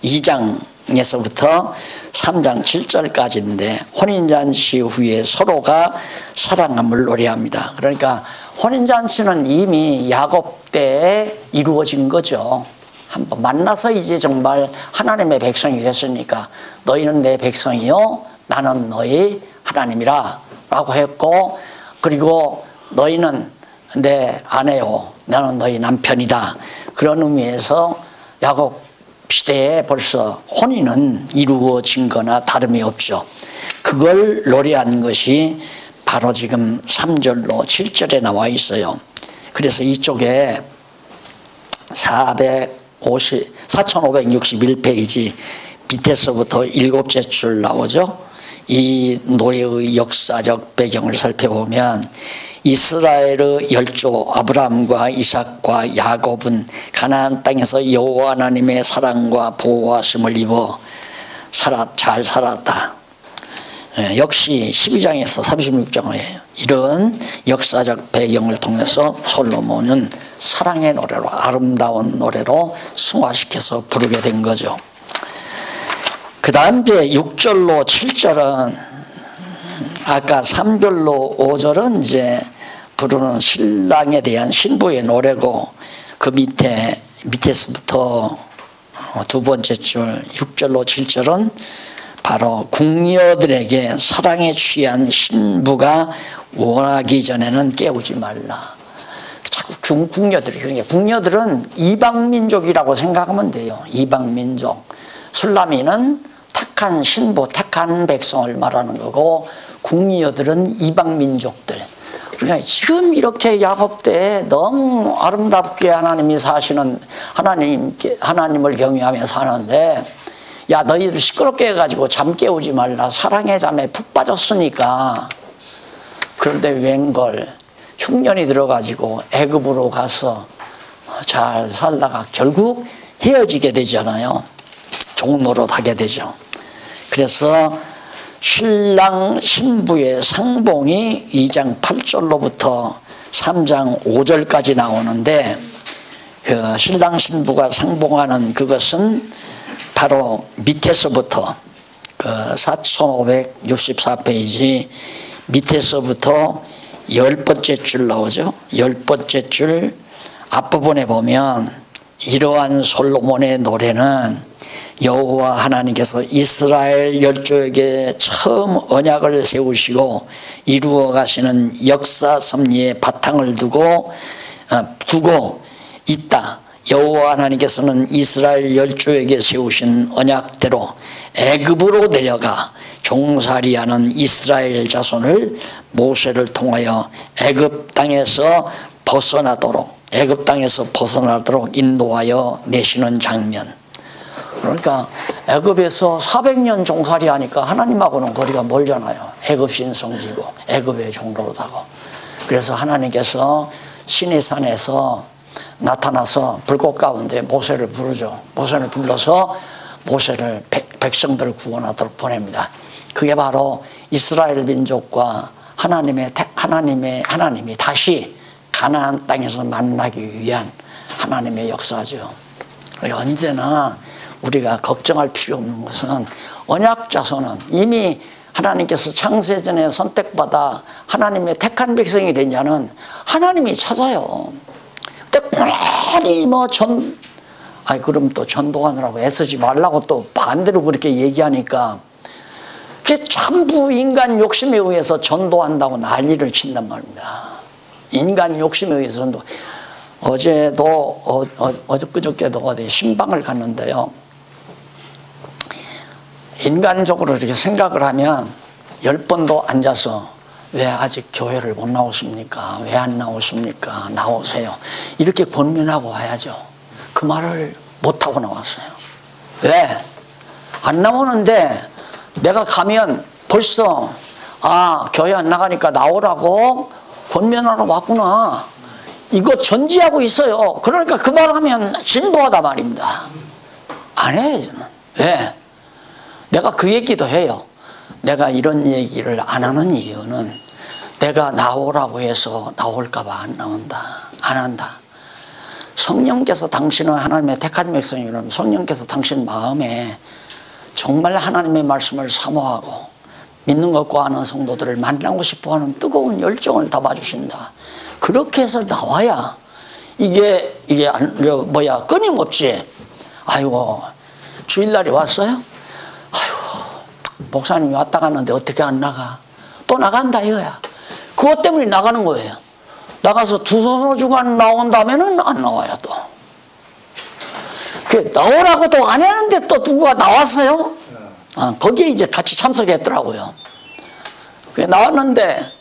2장에서부터 3장 7절까지인데 혼인잔치 후에 서로가 사랑함을 노래합니다. 그러니까 혼인잔치는 이미 야곱 때에 이루어진 거죠. 한번 만나서 이제 정말 하나님의 백성이 됐으니까 너희는 내 백성이요 나는 너희 하나님이라 라고 했고, 그리고 너희는 내 아내요 나는 너희 남편이다. 그런 의미에서 야곱 시대에 벌써 혼인은 이루어진 거나 다름이 없죠. 그걸 노래한 것이 바로 지금 3절로 7절에 나와 있어요. 그래서 이쪽에 4561페이지 밑에서부터 7째 줄 나오죠. 이 노래의 역사적 배경을 살펴보면 이스라엘의 열조 아브라함과 이삭과 야곱은 가나안 땅에서 여호와 하나님의 사랑과 보호하심을 입어 잘 살았다. 역시 12장에서 36장에 이런 역사적 배경을 통해서 솔로몬은 사랑의 노래로, 아름다운 노래로 승화시켜서 부르게 된 거죠. 그 다음 이제 6절로 7절은 아까 3절로 5절은 이제 부르는 신랑에 대한 신부의 노래고, 그 밑에서부터 두 번째 줄 6절로 7절은 바로 궁녀들에게 사랑에 취한 신부가 원하기 전에는 깨우지 말라. 자꾸 궁녀들은 이방민족이라고 생각하면 돼요. 이방민족. 술라미는 택한 신부, 택한 백성을 말하는 거고, 궁녀들은 이방민족들. 그러니까 지금 이렇게 야곱 때에 너무 아름답게 하나님이 사시는, 하나님을 경외하며 사는데, 야, 너희들 시끄럽게 해가지고 잠 깨우지 말라. 사랑의 잠에 푹 빠졌으니까. 그런데 웬걸 흉년이 들어가지고 애굽으로 가서 잘 살다가 결국 헤어지게 되잖아요. 종노릇 하게 되죠. 그래서 신랑 신부의 상봉이 2장 8절로부터 3장 5절까지 나오는데, 그 신랑 신부가 상봉하는 그것은 바로 밑에서부터 그 4564페이지 밑에서부터 10번째 줄 나오죠. 10번째 줄 앞부분에 보면 이러한 솔로몬의 노래는 여호와 하나님께서 이스라엘 열조에게 처음 언약을 세우시고 이루어 가시는 역사 섭리의 바탕을 두고 있다. 여호와 하나님께서는 이스라엘 열조에게 세우신 언약대로 애굽으로 내려가 종살이하는 이스라엘 자손을 모세를 통하여 애굽 땅에서 벗어나도록 인도하여 내시는 장면. 그러니까 애굽에서 400년 종살이 하니까 하나님하고는 거리가 멀잖아요. 애굽 신성지고 애굽의 종로로다고. 그래서 하나님께서 시내산에서 나타나서 불꽃 가운데 모세를 부르죠. 모세를 불러서 모세를 백성들을 구원하도록 보냅니다. 그게 바로 이스라엘 민족과 하나님이 다시 가나안 땅에서 만나기 위한 하나님의 역사죠. 언제나 우리가 걱정할 필요 없는 것은 언약 자손은 이미 하나님께서 창세전에 선택받아 하나님의 택한 백성이 된 자는 하나님이 찾아요. 근데 괜히 그럼 또 전도하느라고 애쓰지 말라고 또 반대로 그렇게 얘기하니까 그게 전부 인간 욕심에 의해서 전도한다고 난리를 친단 말입니다. 인간 욕심에 의해서 전도. 어제도 그저께도 어디 신방을 갔는데요. 인간적으로 이렇게 생각을 하면 10번도 앉아서 왜 아직 교회를 못 나오십니까? 왜 안 나오십니까? 나오세요. 이렇게 권면하고 와야죠. 그 말을 못하고 나왔어요. 왜? 안 나오는데 내가 가면 벌써 교회 안 나가니까 나오라고 권면하러 왔구나. 이거 전지하고 있어요. 그러니까 그 말하면 진보하다 말입니다. 안 해요, 저는. 왜? 내가 그 얘기도 해요. 내가 이런 얘기를 안 하는 이유는 내가 나오라고 해서 나올까봐 안 한다. 성령께서 당신은 하나님의 택한 백성이라면 성령께서 당신 마음에 정말 하나님의 말씀을 사모하고 믿는 것과 아는 성도들을 만나고 싶어하는 뜨거운 열정을 담아주신다. 그렇게 해서 나와야 이게 끊임없이 아이고 주일날이 왔어요? 목사님이 왔다 갔는데 어떻게 안 나가? 또 나간다 이거야. 그것 때문에 나가는 거예요. 나가서 두서너 주간 나온다면은 안 나와요 또. 그 나오라고도 안 했는데 또 누가 나왔어요? 거기에 이제 같이 참석했더라고요. 나왔는데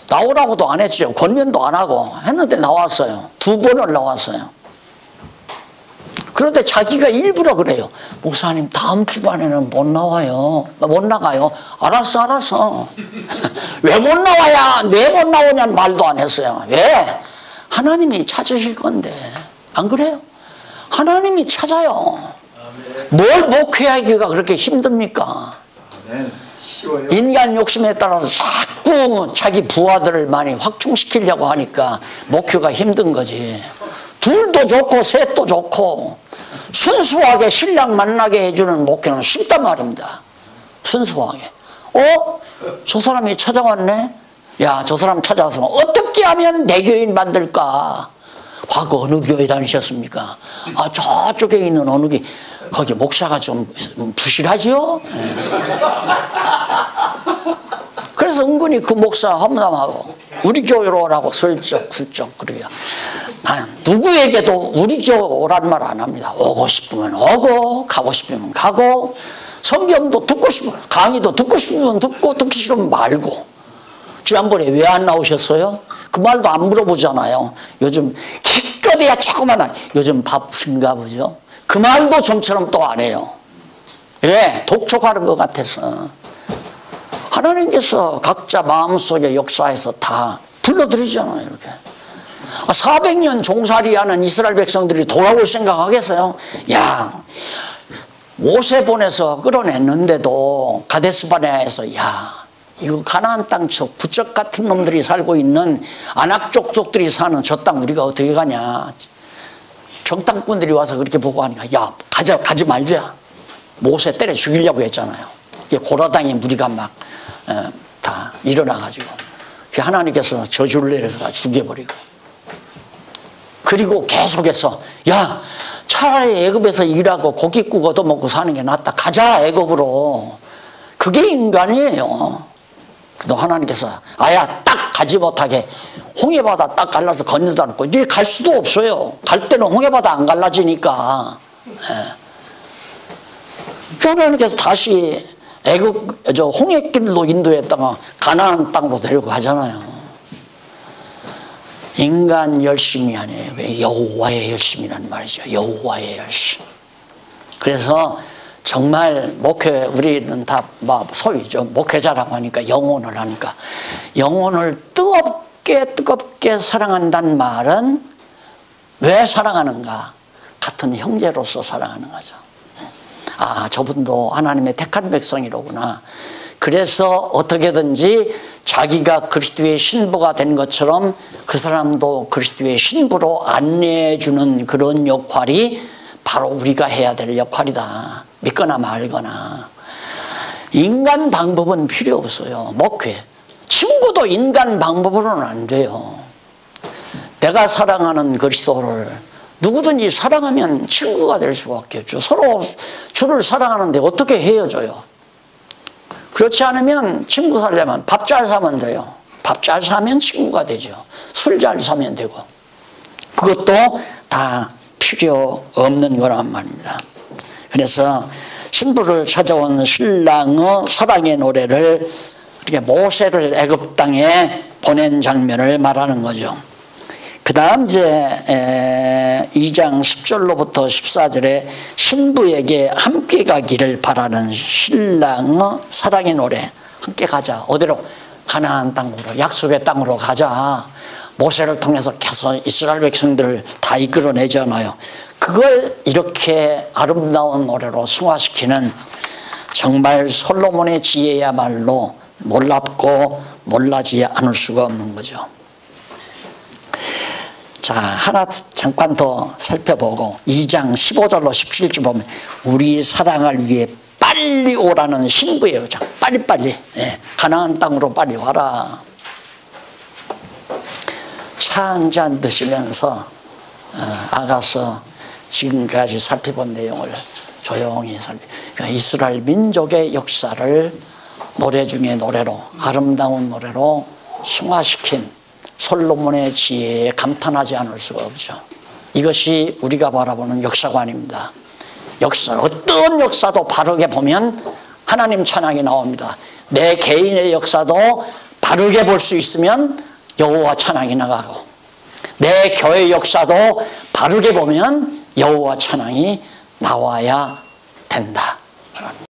나오라고도 안 했죠. 권면도 안 하고 했는데 나왔어요. 2번을 나왔어요. 그런데 자기가 일부러 그래요. 목사님 다음 주간에는 못 나와요. 나 못 나가요. 알았어. 왜 못 나와야 왜 못 나오냐는 말도 안 했어요. 왜? 하나님이 찾으실 건데. 안 그래요? 하나님이 찾아요. 뭘 목회하기가 그렇게 힘듭니까? 쉬워요. 인간 욕심에 따라서 자꾸 자기 부하들을 많이 확충시키려고 하니까 목회가 힘든 거지. 둘도 좋고 셋도 좋고 순수하게 신랑 만나게 해주는 목회는 쉽단 말입니다. 순수하게. 저 사람이 찾아왔네? 야, 저 사람 찾아와서 어떻게 하면 내 교인 만들까? 과거 어느 교회 다니셨습니까? 저쪽에 있는 어느 교회. 거기 목사가 좀 부실하지요? 그래서 은근히 그 목사 험담하고 우리 교회로 오라고 슬쩍 그래요. 난 누구에게도 우리 교회 오라는 말 안 합니다. 오고 싶으면 오고 가고 싶으면 가고 성경도 듣고 싶으면 강의도 듣고 싶으면 듣고 듣기 싫으면 말고. 지난번에 왜 안 나오셨어요? 그 말도 안 물어보잖아요. 요즘 기껏해야 조그마한 요즘 바쁘신가 보죠. 그 말도 좀처럼 또 안 해요. 왜? 독촉하는 것 같아서. 하나님께서 각자 마음속에 역사에서 다 불러들이잖아요. 이렇게 400년 종살이하는 이스라엘 백성들이 돌아올 생각하겠어요? 야, 모세 보내서 끌어냈는데도 가데스바네아에서 야, 이거 가나안 땅 저 부적 같은 놈들이 살고 있는 아낙 족속들이 사는 저 땅 우리가 어떻게 가냐. 정탐꾼들이 와서 그렇게 보고 하니까 야, 가지 말자. 모세 때려 죽이려고 했잖아요. 고라당의 무리가 막 다 일어나가지고 하나님께서 저주를 내려서 다 죽여버리고. 그리고 계속해서 야, 차라리 애굽에서 일하고 고깃국 얻어먹고 사는 게 낫다. 가자 애굽으로. 그게 인간이에요. 또 하나님께서 아야 딱 가지 못하게 홍해바다 딱 갈라서 건너다 놓고 이제 갈 수도 없어요. 갈 때는 홍해바다 안 갈라지니까. 하나님께서 다시 애굽 홍해길로 인도했다가 가나안 땅으로 데리고 가잖아요. 인간 열심이 아니에요. 여호와의 열심이라는 말이죠. 여호와의 열심. 그래서 정말 목회 우리는 다 소위죠. 목회자라고 하니까 영혼을 하니까 영혼을 뜨겁게 사랑한다는 말은 왜 사랑하는가? 같은 형제로서 사랑하는 거죠. 저분도 하나님의 택한 백성이로구나. 그래서 어떻게든지 자기가 그리스도의 신부가 된 것처럼 그 사람도 그리스도의 신부로 안내해 주는 그런 역할이 바로 우리가 해야 될 역할이다. 믿거나 말거나. 인간 방법은 필요 없어요. 목회. 친구도 인간 방법으로는 안 돼요. 내가 사랑하는 그리스도를 누구든지 사랑하면 친구가 될 수밖에 없죠. 서로 주를 사랑하는데 어떻게 헤어져요? 그렇지 않으면 친구 살려면 밥 잘 사면 돼요. 밥 잘 사면 친구가 되죠. 술 잘 사면 되고. 그것도 다 필요 없는 거란 말입니다. 그래서 신부를 찾아온 신랑의 사랑의 노래를 이렇게 모세를 애굽 땅에 보낸 장면을 말하는 거죠. 그 다음 이제 2장 10절로부터 14절에 신부에게 함께 가기를 바라는 신랑의 사랑의 노래. 함께 가자. 어디로? 가나안 땅으로, 약속의 땅으로 가자. 모세를 통해서 계속 이스라엘 백성들을 다 이끌어내잖아요. 그걸 이렇게 아름다운 노래로 승화시키는 정말 솔로몬의 지혜야말로 놀랍고 놀라지 않을 수가 없는 거죠. 자, 하나 잠깐 더 살펴보고 2장 15절로 17절 보면 우리 사랑을 위해 빨리 오라는 신부예요. 자, 빨리빨리. 가나안 땅으로 빨리 와라. 차 한 잔 드시면서 아가서 지금까지 살펴본 내용을 조용히 그러니까 이스라엘 민족의 역사를 노래 중에 노래로 아름다운 노래로 승화시킨 솔로몬의 지혜에 감탄하지 않을 수가 없죠. 이것이 우리가 바라보는 역사관입니다. 어떤 역사도 바르게 보면 하나님 찬양이 나옵니다. 내 개인의 역사도 바르게 볼 수 있으면 여호와 찬양이 나가고, 내 교회 역사도 바르게 보면 여호와 찬양이 나와야 된다.